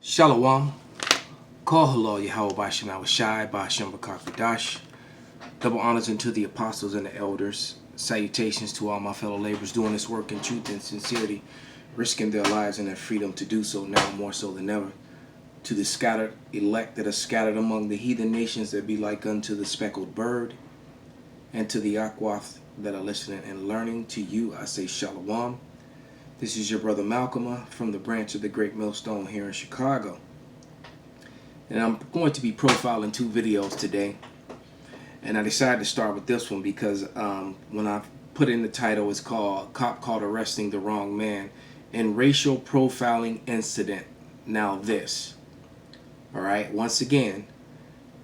Shalom. Call hello Yahweh Bashem Awashai Bashem Bakakadash. Double honors unto the apostles and the elders. Salutations to all my fellow laborers doing this work in truth and sincerity, risking their lives and their freedom to do so now more so than ever. To the scattered elect that are scattered among the heathen nations that be like unto the speckled bird, and to the Akwath that are listening and learning, to you I say Shalom. This is your brother Malcolm from the branch of the Great Millstone here in Chicago. And I'm going to be profiling two videos today. And I decided to start with this one because when I put in the title, it's called Cop Caught Arresting the Wrong Man in Racial Profiling Incident. Now this. Alright, once again,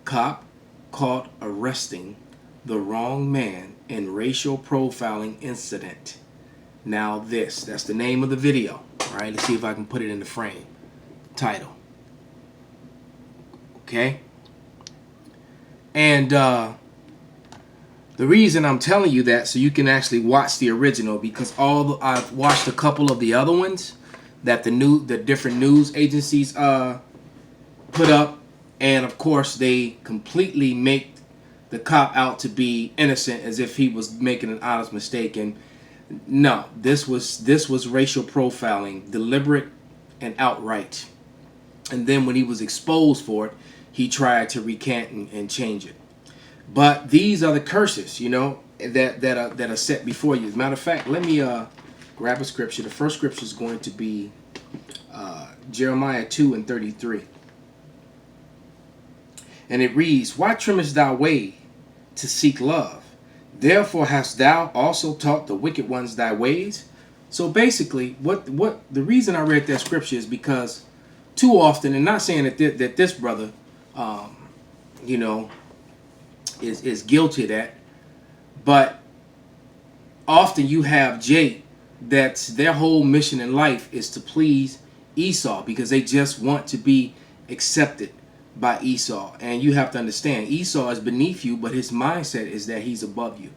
cop caught arresting the wrong man in racial profiling incident. Now this. That's the name of the video. Alright, let's see if I can put it in the frame. Title. Okay? And the reason I'm telling you that so you can actually watch the original, because I've watched a couple of the other ones that the different news agencies put up, and of course they completely make the cop out to be innocent, as if he was making an honest mistake. And no, this was racial profiling, deliberate and outright. And then when he was exposed for it, he tried to recant and change it. But these are the curses, you know, that are set before you. As a matter of fact, let me grab a scripture. The first scripture is going to be Jeremiah 2:33. And it reads, "Why trimmest thou way to seek love? Therefore hast thou also taught the wicked ones thy ways." So basically, what the reason I read that scripture is because too often, and not saying that this brother, you know, is guilty of that, but often you have Jake that's their whole mission in life is to please Esau, because they just want to be accepted by Esau. And you have to understand, Esau is beneath you, but his mindset is that he's above you.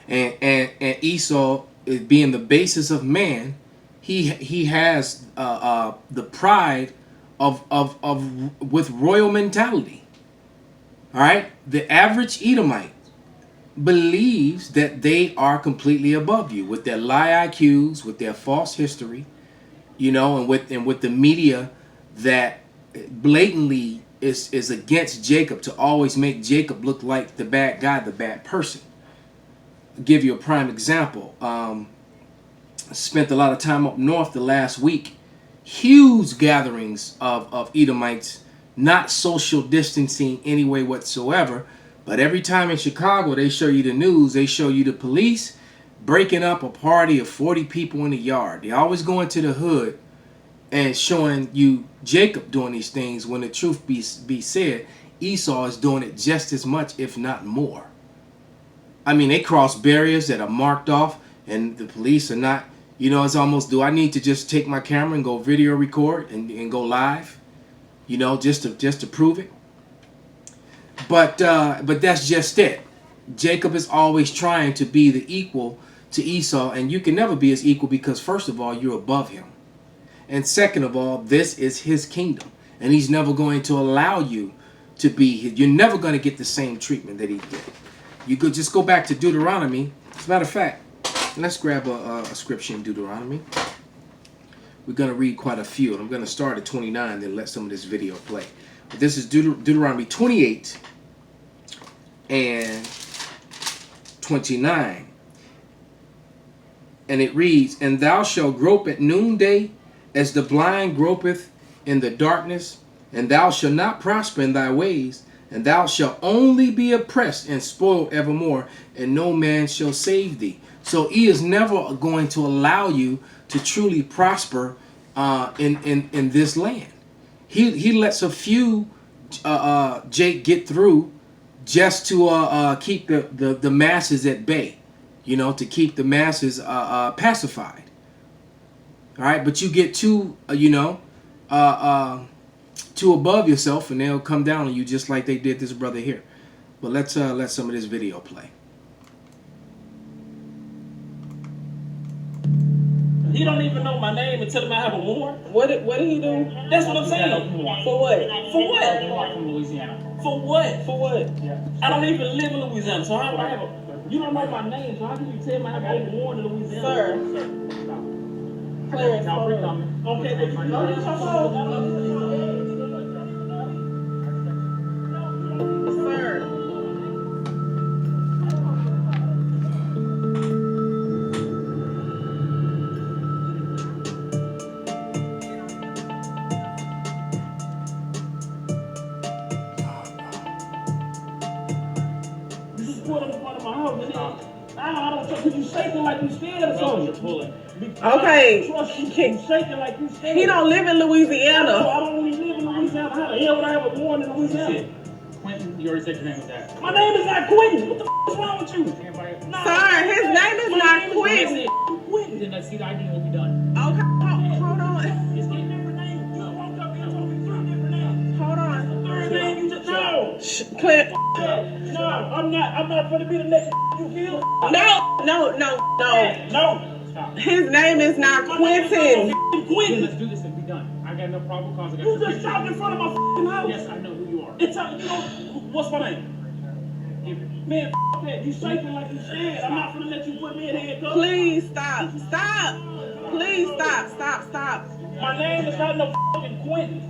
And Esau, is being the basis of man, he has the pride of with royal mentality. All right, the average Edomite believes that they are completely above you with their lie IQs, with their false history, you know, and with the media that blatantly is against Jacob to always make Jacob look like the bad guy, the bad person. I'll give you a prime example. I spent a lot of time up north the last week. Huge gatherings of Edomites, not social distancing any way whatsoever. But every time in Chicago they show you the news, they show you the police breaking up a party of 40 people in the yard. They always go into the hood and showing you Jacob doing these things, when the truth be said, Esau is doing it just as much, if not more. I mean, they cross barriers that are marked off, and the police are not, you know, it's almost, do I need to just take my camera and go video record and go live, you know, just to prove it? But that's just it. Jacob is always trying to be the equal to Esau, and you can never be his equal, because first of all, you're above him. And second of all, this is his kingdom, and he's never going to allow you to be his. You're never going to get the same treatment that he did. You could just go back to Deuteronomy. As a matter of fact, let's grab a scripture in Deuteronomy. We're going to read quite a few, and I'm going to start at 29, then let some of this video play. But this is Deuteronomy 28 and 29. And it reads, "And thou shalt grope at noonday, as the blind gropeth in the darkness, and thou shalt not prosper in thy ways, and thou shalt only be oppressed and spoiled evermore, and no man shall save thee." So he is never going to allow you to truly prosper in this land. He lets a few Jake get through just to keep the masses at bay, you know, to keep the masses pacified. All right, but you get too, you know, too above yourself, and they'll come down on you just like they did this brother here. But let's let some of this video play. He He don't even know my name and tell him I have a warrant. What did he do? That's what I'm saying. For what? For what? From Louisiana. For what? For what? Yeah. I don't even live in Louisiana, so how do I have a... You don't know my name, so how can you tell me I have a warrant in Louisiana? Sir. Clarence, Now, hold on. Okay, but you know this, I'm old. Sir. You just pulled up in front of my house, and then I don't trust you shaking like you scared or something. Okay. Trust you shaking like you scared. He don't live in No, Louisiana. I don't even live in Louisiana. How the hell would I have a warrant in Louisiana? Quentin, you already said your name was that. My name is not Quentin. What the f is wrong with you? Sir, his name is not Quentin. Quentin. Then let's see the ID and we'll be done. Okay, hold on. It's getting different names. You walked up here and told me 3 different names. Hold on. Third name you just no. Clint. No, I'm not gonna be the next you kill. No. No. His name is not Quentin. Then Quentin. let's do this and be done. I got no probable cause. I got You just shot in front of my f***ing house. Yes, I know who you are. It's you know what's my name? Man, f*** that. You shaking like you scared. I'm not gonna let you put me in handcuffs. Please stop. Please stop. My name is not no fucking Quentin.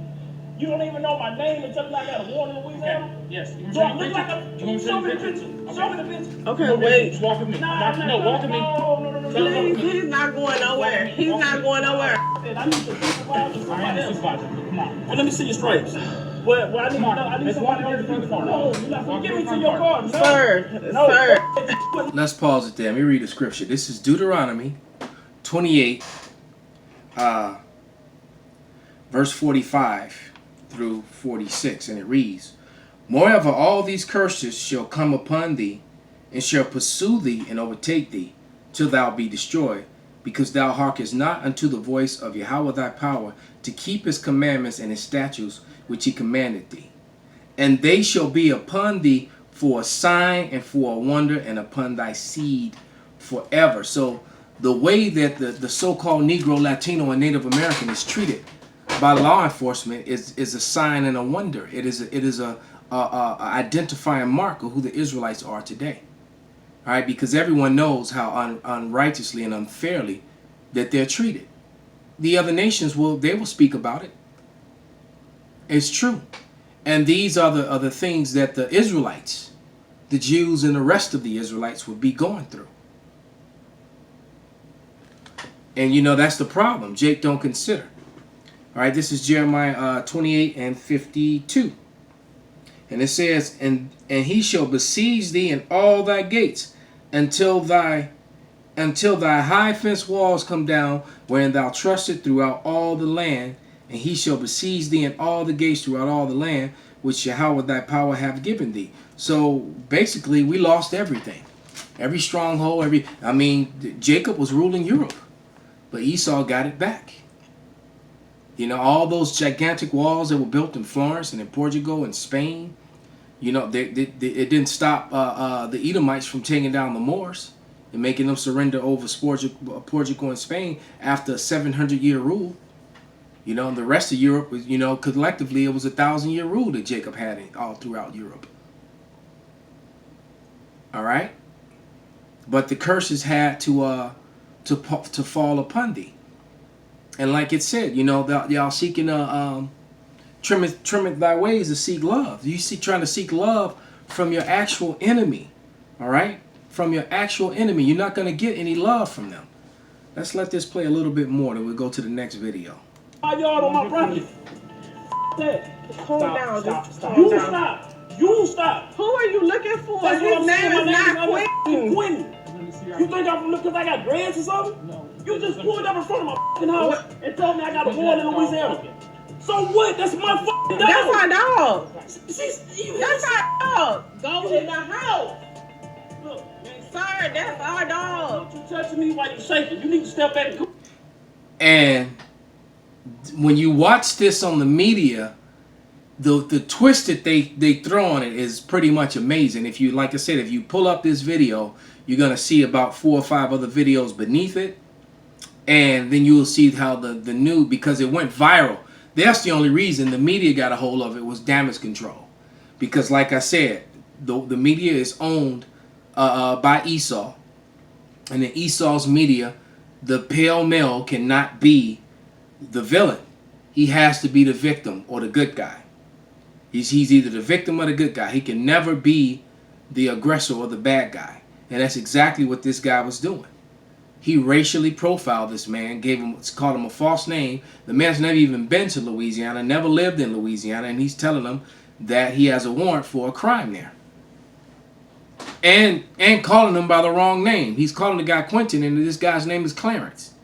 You don't even know my name until I got a warrant in Louisiana. Okay. Yes. You Do I want to look show like a... you want to Show me the picture? picture. Show me the picture. Okay, wait. Just walk with me. Nah, No, walk with me. No. Please, he's not going nowhere. He's not going nowhere. I need to supervise I am the supervisor. Come on. Well, let me see your stripes. Well, I need to know. I need Let's somebody walk to in front of the car. No, you're not Walk gonna give in me to front your of the car. No. Sir. Let's pause it there. Let me read the scripture. This is Deuteronomy 28, verse 45 through 46, and it reads, Moreover, all these curses shall come upon thee, and shall pursue thee and overtake thee, till thou be destroyed, because thou hearkenest not unto the voice of Yahweh thy power, to keep his commandments and his statutes which he commanded thee. And they shall be upon thee for a sign and for a wonder, and upon thy seed forever. So the way that the so-called Negro, Latino, and Native American is treated by law enforcement is a sign and a wonder. It is a identifying mark of who the Israelites are today. All right, because everyone knows how unrighteously and unfairly that they're treated. The other nations will speak about it. It's true. And these are the things that the Israelites, the Jews and the rest of the Israelites would be going through. And you know, that's the problem. Jake don't consider. All right, this is Jeremiah 28 and 52. And it says, and he shall besiege thee in all thy gates until thy high fence walls come down, wherein thou trusted throughout all the land. And he shall besiege thee in all the gates throughout all the land, which Yahweh thy power hath given thee. So basically, we lost everything. Every stronghold, Jacob was ruling Europe, but Esau got it back. You know, all those gigantic walls that were built in Florence and in Portugal and Spain, you know, it didn't stop the Edomites from taking down the Moors and making them surrender over Portugal and Spain after a 700-year rule. You know, and the rest of Europe was, you know, collectively it was a 1,000-year rule that Jacob had all throughout Europe. All right, but the curses had to fall upon thee, and like it said, you know, y'all seeking trimmeth thy ways to seek love. You see, trying to seek love from your actual enemy. All right, from your actual enemy, you're not going to get any love from them. Let's let this play a little bit more, then we'll go to the next video. 5 yards on my property. Calm down. Stop. You stop. You stop. Who are you looking for? That's what His I'm name saying. is My not name is Quentin. Quentin. You think I'm looking because I got dreads or something? No. You just pulled up in front of my fucking house and told me I got a warrant in Louisiana. So what? That's my fucking dog. That's our dog. That's our dog. Go in the house. Look, man, Sir, that's our dog. don't you touching me while you shaking. You need to step back and And when you watch this on the media, the twist that they throw on it is pretty much amazing. If you, like I said, if you pull up this video, you're gonna see about 4 or 5 other videos beneath it. And then you'll see how the new, because it went viral. That's the only reason the media got a hold of it, was damage control. Because like I said, the media is owned by Esau. And in Esau's media, the pale male cannot be the villain. He has to be the victim or the good guy. He's either the victim or the good guy. He can never be the aggressor or the bad guy. And that's exactly what this guy was doing. He racially profiled this man, called him a false name. The man's never even been to Louisiana, never lived in Louisiana, and he's telling them that he has a warrant for a crime there. And calling him by the wrong name. He's calling the guy Quentin, and this guy's name is Clarence.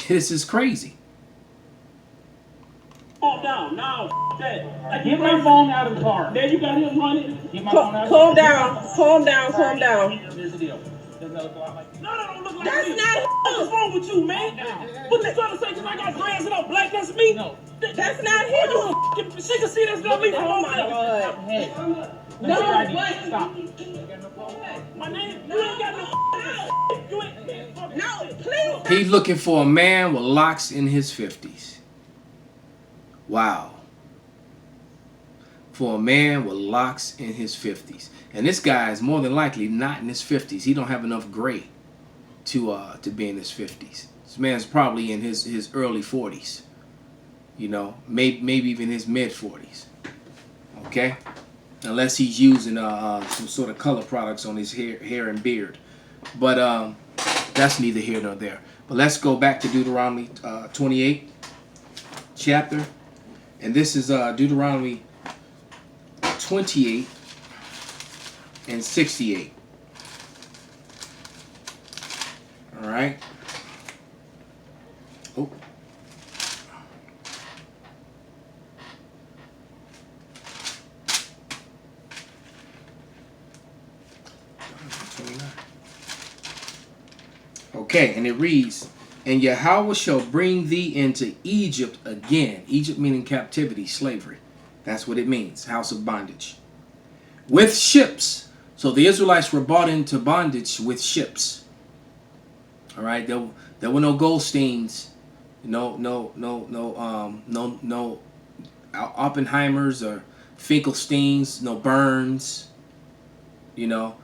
This is crazy. Calm down. Now, that. Like, Get my phone out of the car. There you got him running. Get my phone out of the Calm car. down. Calm down. Calm down. Here's the deal. Doesn't that look a lot like No, that don't look like That's me. not What's him. wrong with you, man? What you trying to say? Because I got dreads and I'm black, that's me? No. That's not Oh, him. she can see that's not me. Oh my God. Hey. No, That's your ID. but- Stop. You got no phone? My name? You ain't got no You ain't. No, please. He's looking for a man with locks in his 50s. Wow. For a man with locks in his 50s. And this guy is more than likely not in his 50s. He don't have enough gray to be in his 50s. This man's probably in his early 40s. You know, maybe even his mid 40s. Okay? Unless he's using some sort of color products on his hair and beard. But that's neither here nor there. But let's go back to Deuteronomy 28 chapter. And this is Deuteronomy 28 and 68. All right. Oh. Okay, and it reads, and Yahweh shall bring thee into Egypt again. Egypt meaning captivity, slavery. That's what it means, house of bondage. With ships. So the Israelites were brought into bondage with ships. All right, there were no Goldsteins, no Oppenheimers or Finkelsteins, no Burns. You know,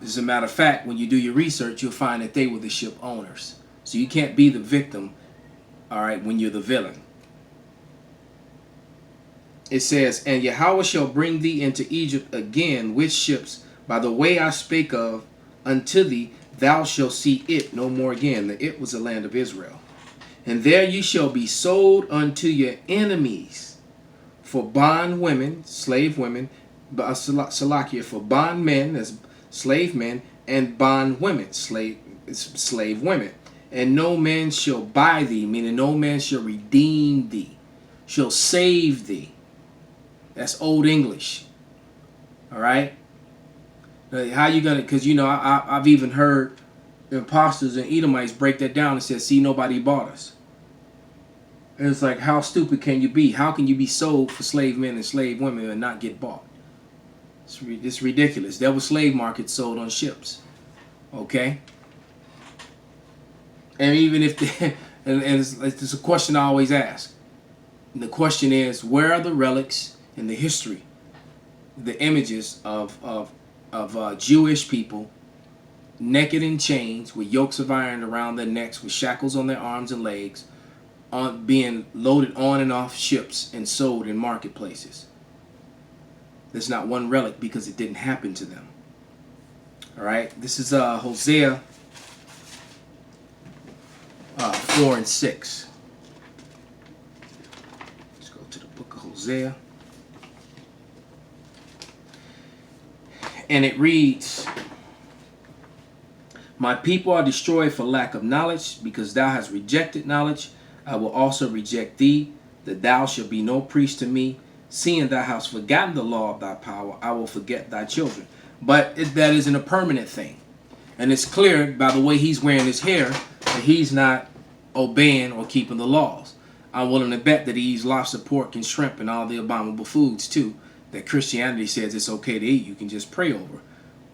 as a matter of fact, when you do your research, you'll find that they were the ship owners. So you can't be the victim, all right, when you're the villain. It says, and Yahweh shall bring thee into Egypt again with ships, by the way I spake of unto thee, thou shalt see it no more again. The it was the land of Israel. And there you shall be sold unto your enemies for bond women, slave women, Salakia, for bond men, as slave men, and bond women, slave women. And no man shall buy thee, meaning no man shall redeem thee, shall save thee. That's Old English. All right? How you gonna, because you know, I've even heard imposters and Edomites break that down and say, see, nobody bought us. And it's like, how stupid can you be? How can you be sold for slave men and slave women and not get bought? It's ridiculous. There were slave markets sold on ships. Okay? And even if they, and it's a question I always ask. And the question is, where are the relics in the history, the images of Jewish people naked in chains with yokes of iron around their necks, with shackles on their arms and legs, being loaded on and off ships and sold in marketplaces? There's not one relic because it didn't happen to them. All right, this is Hosea 4 and 6. Let's go to the book of Hosea. And it reads, my people are destroyed for lack of knowledge, because thou hast rejected knowledge. I will also reject thee, that thou shalt be no priest to me. Seeing thou hast forgotten the law of thy power, I will forget thy children. But that isn't a permanent thing. And it's clear by the way he's wearing his hair that he's not obeying or keeping the laws. I'm willing to bet that he eats lobster, pork, and shrimp and all the abominable foods too, that Christianity says it's okay to eat. You can just pray over.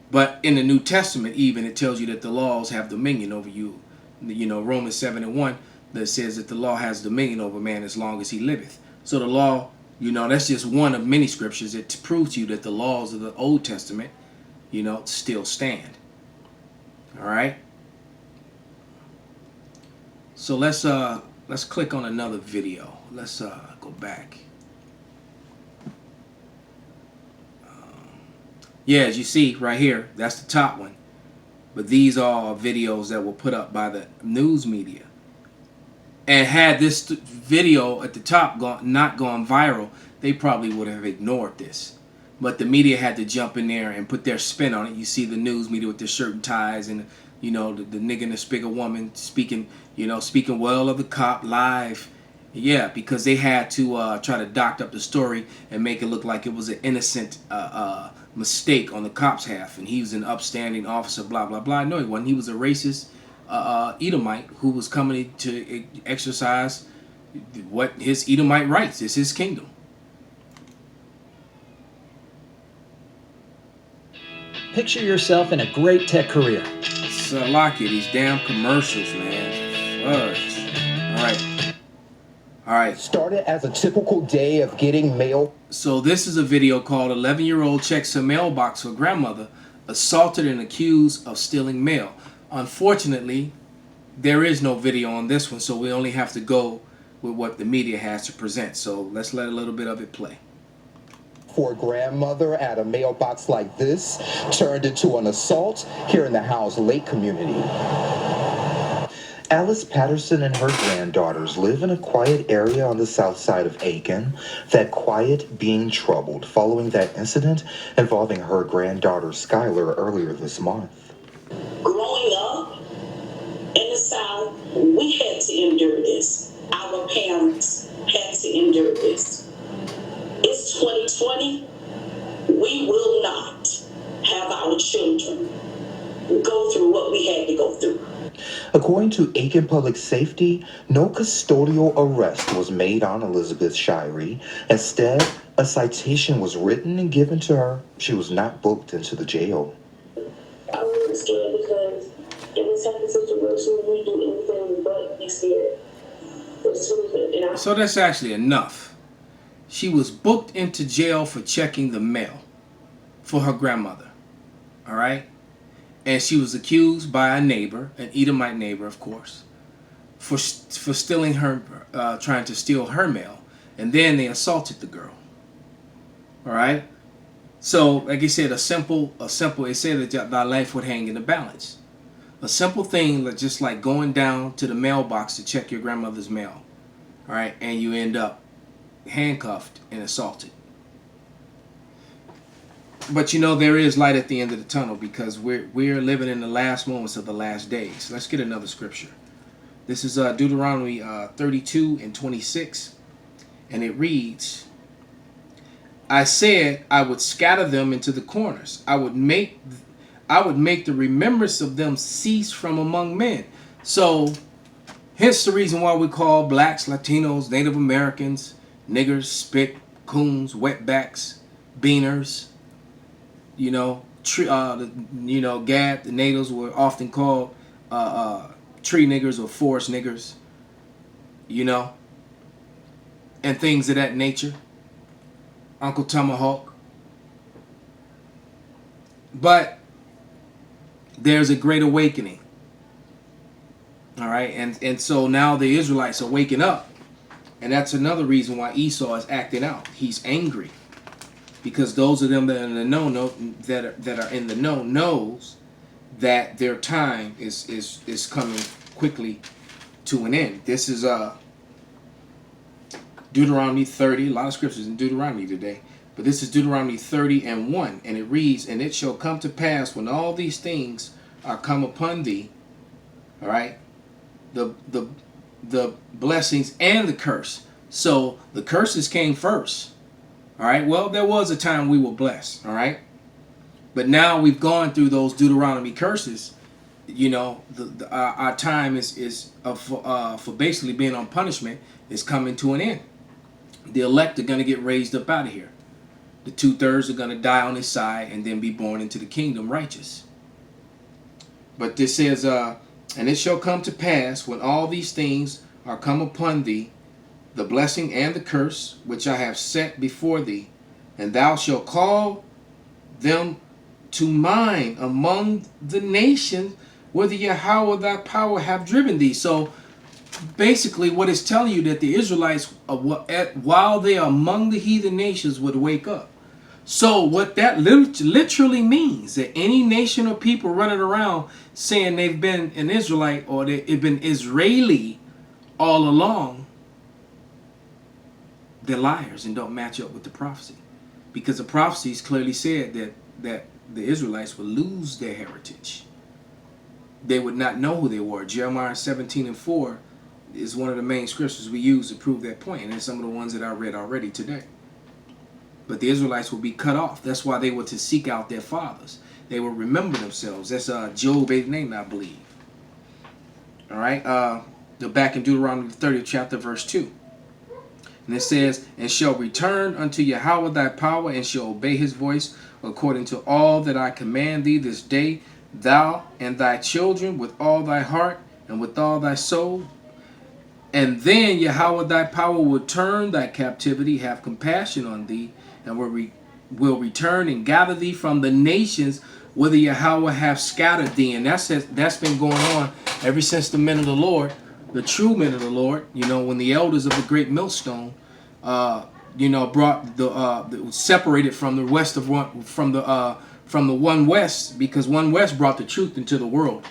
But in the New Testament even, it tells you that the laws have dominion over you You know, Romans 7:1 that says that the law has dominion over man as long as he liveth. So the law, you know, that's just one of many scriptures that proves to you that the laws of the Old Testament, you know, still stand. All right. So let's click on another video. Let's go back. Yeah, as you see right here, that's the top one. But these are videos that were put up by the news media. And had this video at the top not gone viral, they probably would have ignored this. But the media had to jump in there and put their spin on it. You see the news media with their shirt and ties, and you know the nigga and the spigot woman speaking well of the cop live. Yeah, because they had to try to doct up the story and make it look like it was an innocent mistake on the cop's half, and he was an upstanding officer, blah blah blah. No, he wasn't. He was a racist Edomite who was coming to exercise what his Edomite rights. It's his kingdom. Picture yourself in a great tech career. Salaki, these damn commercials, man. Fudge. All right. Started as a typical day of getting mail. So this is a video called 11-year-old checks her mailbox for grandmother, assaulted and accused of stealing mail. Unfortunately, there is no video on this one, so we only have to go with what the media has to present. So let's let a little bit of it play. For a grandmother at a mailbox like this turned into an assault here in the House Lake community. Alice Patterson and her granddaughters live in a quiet area on the south side of Aiken. That quiet being troubled following that incident involving her granddaughter Skylar earlier this month. Growing up in the South, we had to endure this. Our parents had to endure this. It's 2020. We will not have our children go through what we had to go through. According to Aiken Public Safety, no custodial arrest was made on Elizabeth Shirey. Instead, a citation was written and given to her. She was not booked into the jail. I was scared because in this type of situation, we do anything but be scared. So that's actually enough. She was booked into jail for checking the mail for her grandmother. All right? And she was accused by a neighbor, an Edomite neighbor, of course, for stealing her, trying to steal her mail. And then they assaulted the girl. All right? So, like I said, a simple, it said that thy life would hang in the balance. A simple thing, just like going down to the mailbox to check your grandmother's mail. All right? And you end up handcuffed and assaulted. But you know, there is light at the end of the tunnel, because we're living in the last moments of the last days. Let's get another scripture. This is Deuteronomy 32:26, and it reads, I said I would scatter them into the corners. I would make the remembrance of them cease from among men. So hence the reason why we call blacks, Latinos, Native Americans, niggers, spick, coons, wetbacks, beaners. You know, Gad, the natives were often called tree niggers or forest niggers, you know, and things of that nature. Uncle Tomahawk. But there's a great awakening. All right, and so now the Israelites are waking up, and that's another reason why Esau is acting out. He's angry. Because those of them that are in the know knows that their time is coming quickly to an end. This is Deuteronomy 30. A lot of scriptures in Deuteronomy today, but this is Deuteronomy 30:1, and it reads, "And it shall come to pass when all these things are come upon thee." All right, the blessings and the curse. So the curses came first. All right, well, there was a time we were blessed, all right? But now we've gone through those Deuteronomy curses. You know, our time for basically being on punishment is coming to an end. The elect are going to get raised up out of here. The 2/3 are going to die on his side and then be born into the kingdom righteous. But this says, And it shall come to pass, when all these things are come upon thee, the blessing and the curse which I have set before thee, and thou shalt call them to mind among the nations, whither Yahweh thy power have driven thee. So basically what it's telling you, that the Israelites, while they are among the heathen nations, would wake up. So what that literally means, that any nation or people running around saying they've been an Israelite or they've been Israeli all along, they're liars and don't match up with the prophecy. Because the prophecies clearly said that the Israelites would lose their heritage. They would not know who they were. Jeremiah 17:4 is one of the main scriptures we use to prove that point. And it's some of the ones that I read already today. But the Israelites will be cut off. That's why they were to seek out their fathers. They will remember themselves. That's Job 8:8, I believe. All right. They're back in Deuteronomy 30th chapter, verse 2. And it says, and shall return unto Yahweh thy power, and shall obey his voice, according to all that I command thee this day, thou and thy children with all thy heart and with all thy soul. And then Yahweh thy power will turn thy captivity, have compassion on thee, and will return and gather thee from the nations whither Yahweh have scattered thee. And that's been going on ever since the men of the Lord, the true men of the Lord, when the elders of the great millstone, brought separated from the west of from the one west, because one west brought the truth into the world.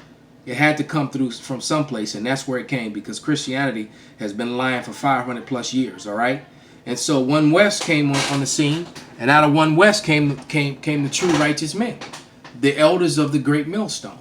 It had to come through from someplace, and that's where it came, because Christianity has been lying for 500 plus years. All right, and so one west came on the scene, and out of one west came the true righteous men, the elders of the great millstone.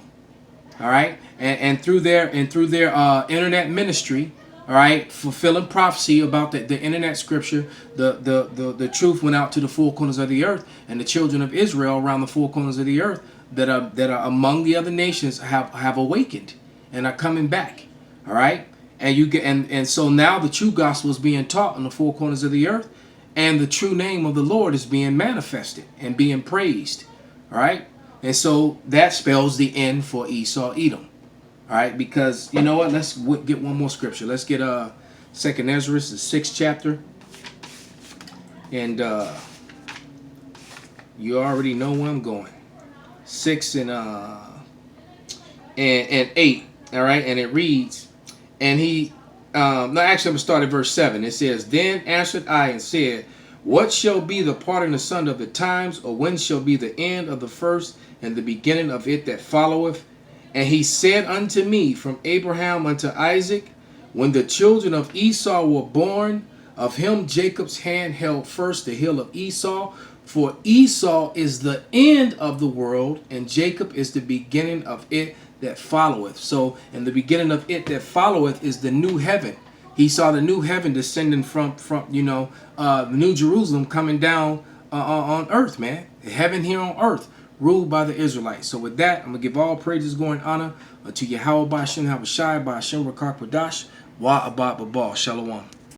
All right, and through their internet ministry, all right, fulfilling prophecy about the internet scripture, the truth went out to the four corners of the earth, and the children of Israel around the four corners of the earth that are among the other nations have awakened and are coming back. All right, and so now the true gospel is being taught on the four corners of the earth, and the true name of the Lord is being manifested and being praised. All right. And so that spells the end for Esau, Edom. All right, because you know what? Let's get one more scripture. Let's get 2nd Ezra, the 6th chapter. And you already know where I'm going. 6 and 8. All right, and it reads, and he no, actually I'm gonna start at verse 7. It says, then answered I and said, what shall be the parting asunder of the times, or when shall be the end of the first and the beginning of it that followeth? And he said unto me, from Abraham unto Isaac, when the children of Esau were born, of him Jacob's hand held first the heel of Esau. For Esau is the end of the world, and Jacob is the beginning of it that followeth. So, in the beginning of it that followeth is the new heaven. He saw the new heaven descending from the New Jerusalem coming down on earth, man. Heaven here on earth, ruled by the Israelites. So with that, I'm going to give all praises, glory, and honor to Yahweh Ba'ashem, Habashai, Ba'ashem, Rakak, Wadash, Wa Abad Babal. Shalom.